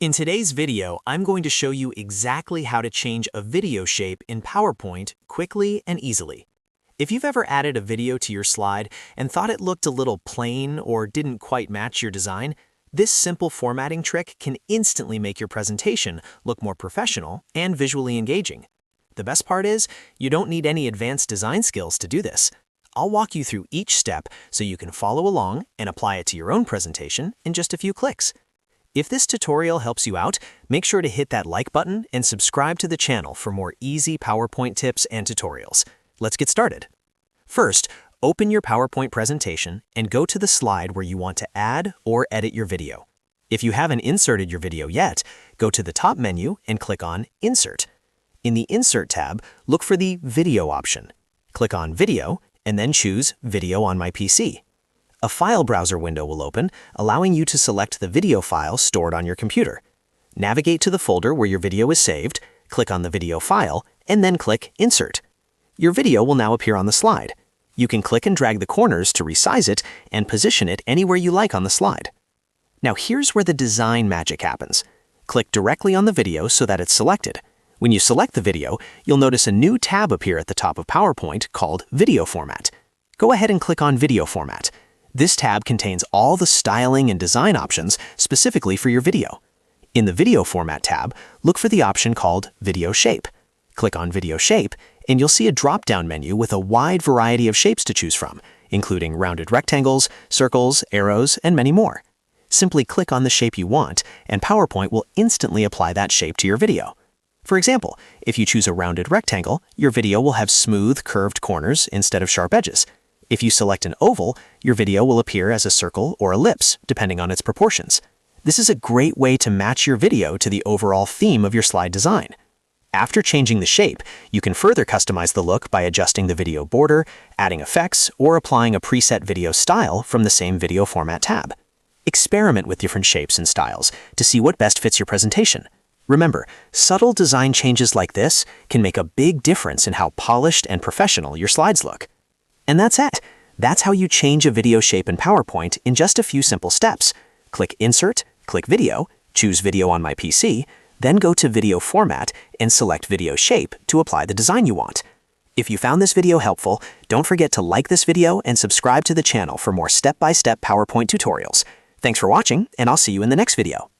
In today's video, I'm going to show you exactly how to change a video shape in PowerPoint quickly and easily. If you've ever added a video to your slide and thought it looked a little plain or didn't quite match your design, this simple formatting trick can instantly make your presentation look more professional and visually engaging. The best part is, you don't need any advanced design skills to do this. I'll walk you through each step so you can follow along and apply it to your own presentation in just a few clicks. If this tutorial helps you out, make sure to hit that like button and subscribe to the channel for more easy PowerPoint tips and tutorials. Let's get started. First, open your PowerPoint presentation and go to the slide where you want to add or edit your video. If you haven't inserted your video yet, go to the top menu and click on Insert. In the Insert tab, look for the Video option. Click on Video and then choose Video on my PC. A file browser window will open, allowing you to select the video file stored on your computer. Navigate to the folder where your video is saved, click on the video file, and then click Insert. Your video will now appear on the slide. You can click and drag the corners to resize it and position it anywhere you like on the slide. Now here's where the design magic happens. Click directly on the video so that it's selected. When you select the video, you'll notice a new tab appear at the top of PowerPoint called Video Format. Go ahead and click on Video Format. This tab contains all the styling and design options specifically for your video. In the Video Format tab, look for the option called Video Shape. Click on Video Shape, and you'll see a drop-down menu with a wide variety of shapes to choose from, including rounded rectangles, circles, arrows, and many more. Simply click on the shape you want, and PowerPoint will instantly apply that shape to your video. For example, if you choose a rounded rectangle, your video will have smooth, curved corners instead of sharp edges. If you select an oval, your video will appear as a circle or ellipse, depending on its proportions. This is a great way to match your video to the overall theme of your slide design. After changing the shape, you can further customize the look by adjusting the video border, adding effects, or applying a preset video style from the same Video Format tab. Experiment with different shapes and styles to see what best fits your presentation. Remember, subtle design changes like this can make a big difference in how polished and professional your slides look. And that's it. That's how you change a video shape in PowerPoint in just a few simple steps. Click Insert, click Video, choose Video on my PC, then go to Video Format and select Video Shape to apply the design you want. If you found this video helpful, don't forget to like this video and subscribe to the channel for more step-by-step PowerPoint tutorials. Thanks for watching, and I'll see you in the next video.